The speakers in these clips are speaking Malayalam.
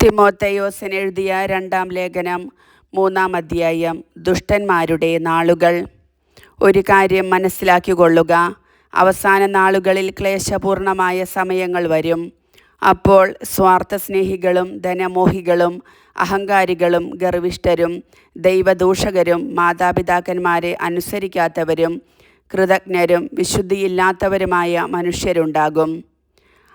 തിമോഥെയോസിന് എഴുതിയ 2-ാം ലേഖനം 3-ാം അധ്യായം. ദുഷ്ടന്മാരുടെ നാളുകൾ. ഒരു കാര്യം മനസ്സിലാക്കിക്കൊള്ളുക, അവസാന നാളുകളിൽ ക്ലേശപൂർണമായ സമയങ്ങൾ വരും. അപ്പോൾ സ്വാർത്ഥസ്നേഹികളും ധനമോഹികളും അഹങ്കാരികളും ഗർവിഷ്ഠരും ദൈവദൂഷകരും മാതാപിതാക്കന്മാരെ അനുസരിക്കാത്തവരും കൃതജ്ഞരും വിശുദ്ധിയില്ലാത്തവരുമായ മനുഷ്യരുണ്ടാകും.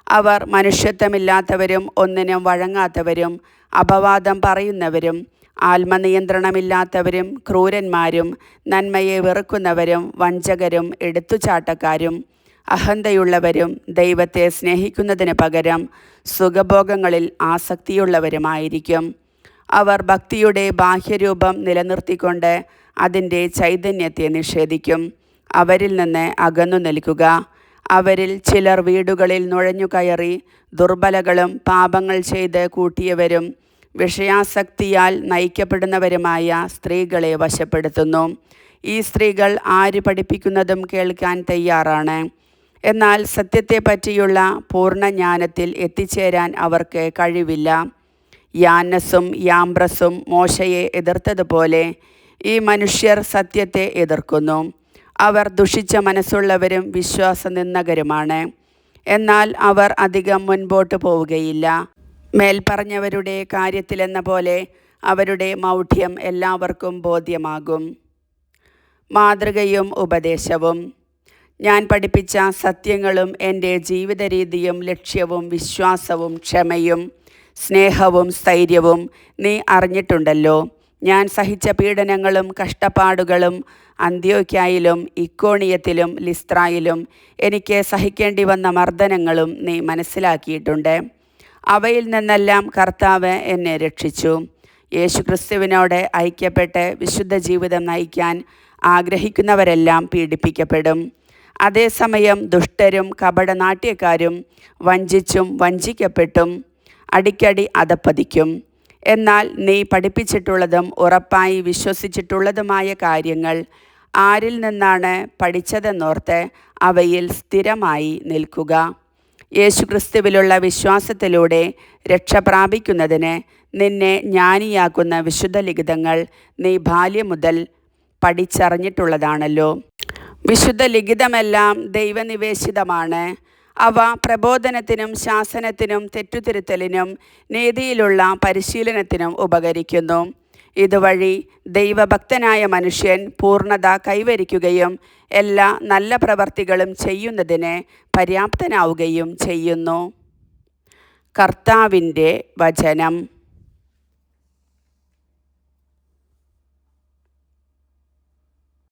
അവർ മനുഷ്യത്വമില്ലാത്തവരും ഒന്നിനും വഴങ്ങാത്തവരും അപവാദം പറയുന്നവരും ആത്മനിയന്ത്രണമില്ലാത്തവരും ക്രൂരന്മാരും നന്മയെ വെറുക്കുന്നവരും വഞ്ചകരും എടുത്തുചാട്ടക്കാരും അഹന്തയുള്ളവരും ദൈവത്തെ സ്നേഹിക്കുന്നതിന് പകരം സുഖഭോഗങ്ങളിൽ ആസക്തിയുള്ളവരുമായിരിക്കും. അവർ ഭക്തിയുടെ ബാഹ്യരൂപം നിലനിർത്തിക്കൊണ്ട് അതിൻ്റെ ചൈതന്യത്തെ നിഷേധിക്കും. അവരിൽ നിന്ന് അകന്നു നിൽക്കുക. അവരിൽ ചിലർ വീടുകളിൽ നുഴഞ്ഞുകയറി ദുർബലകളും പാപങ്ങൾ ചെയ്ത് കൂട്ടിയവരും വിഷയാസക്തിയാൽ നയിക്കപ്പെടുന്നവരുമായ സ്ത്രീകളെ വശപ്പെടുത്തുന്നു. ഈ സ്ത്രീകൾ ആര് പഠിപ്പിക്കുന്നതും കേൾക്കാൻ തയ്യാറാണ്. എന്നാൽ സത്യത്തെപ്പറ്റിയുള്ള പൂർണ്ണജ്ഞാനത്തിൽ എത്തിച്ചേരാൻ അവർക്ക് കഴിവില്ല. യാന്നസും യാംബ്രസും മോശയെ എതിർത്തതുപോലെ ഈ മനുഷ്യർ സത്യത്തെ എതിർക്കുന്നു. അവർ ദുഷിച്ച മനസ്സുള്ളവരും വിശ്വാസനിന്ദകരുമാണ്. എന്നാൽ അവർ അധികം മുൻപോട്ട് പോവുകയില്ല. മേൽപ്പറഞ്ഞവരുടെ കാര്യത്തിലെന്ന പോലെ അവരുടെ മൗഢ്യം എല്ലാവർക്കും ബോധ്യമാകും. മാതൃകയും ഉപദേശവും. ഞാൻ പഠിപ്പിച്ച സത്യങ്ങളും എൻ്റെ ജീവിത രീതിയും ലക്ഷ്യവും വിശ്വാസവും ക്ഷമയും സ്നേഹവും സ്ഥൈര്യവും നീ അറിഞ്ഞിട്ടുണ്ടല്ലോ. ഞാൻ സഹിച്ച പീഡനങ്ങളും കഷ്ടപ്പാടുകളും അന്ത്യോക്യായിലും ഇക്കോണിയത്തിലും ലിസ്ത്രായിലും എനിക്ക് സഹിക്കേണ്ടി വന്ന മർദ്ദനങ്ങളും നീ മനസ്സിലാക്കിയിട്ടുണ്ട്. അവയിൽ നിന്നെല്ലാം കർത്താവ് എന്നെ രക്ഷിച്ചു. യേശുക്രിസ്തുവിനോട് ഐക്യപ്പെട്ട് വിശുദ്ധ ജീവിതം നയിക്കാൻ ആഗ്രഹിക്കുന്നവരെല്ലാം പീഡിപ്പിക്കപ്പെടും. അതേസമയം ദുഷ്ടരും കപടനാട്യക്കാരും വഞ്ചിച്ചും വഞ്ചിക്കപ്പെട്ടും അടിക്കടി അധപ്പതിക്കും. എന്നാൽ നീ പഠിപ്പിച്ചിട്ടുള്ളതും ഉറപ്പായി വിശ്വസിച്ചിട്ടുള്ളതുമായ കാര്യങ്ങൾ ആരിൽ നിന്നാണ് പഠിച്ചതെന്നോർത്ത് അവയിൽ സ്ഥിരമായി നിൽക്കുക. യേശുക്രിസ്തുവിലുള്ള വിശ്വാസത്തിലൂടെ രക്ഷ പ്രാപിക്കുന്നതിന് നിന്നെ ജ്ഞാനിയാക്കുന്ന വിശുദ്ധ ലിഖിതങ്ങൾ നീ ബാല്യം മുതൽ പഠിച്ചറിഞ്ഞിട്ടുള്ളതാണല്ലോ. വിശുദ്ധ ലിഖിതമെല്ലാം ദൈവനിവേശിതമാണ്. അവ പ്രബോധനത്തിനും ശാസനത്തിനും തെറ്റുതിരുത്തലിനും നീതിയിലുള്ള പരിശീലനത്തിനും ഉപകരിക്കുന്നു. ഇതുവഴി ദൈവഭക്തനായ മനുഷ്യൻ പൂർണ്ണത കൈവരിക്കുകയും എല്ലാ നല്ല പ്രവർത്തികളും ചെയ്യുന്നതിന് പര്യാപ്തനാവുകയും ചെയ്യുന്നു. കർത്താവിൻ്റെ വചനം.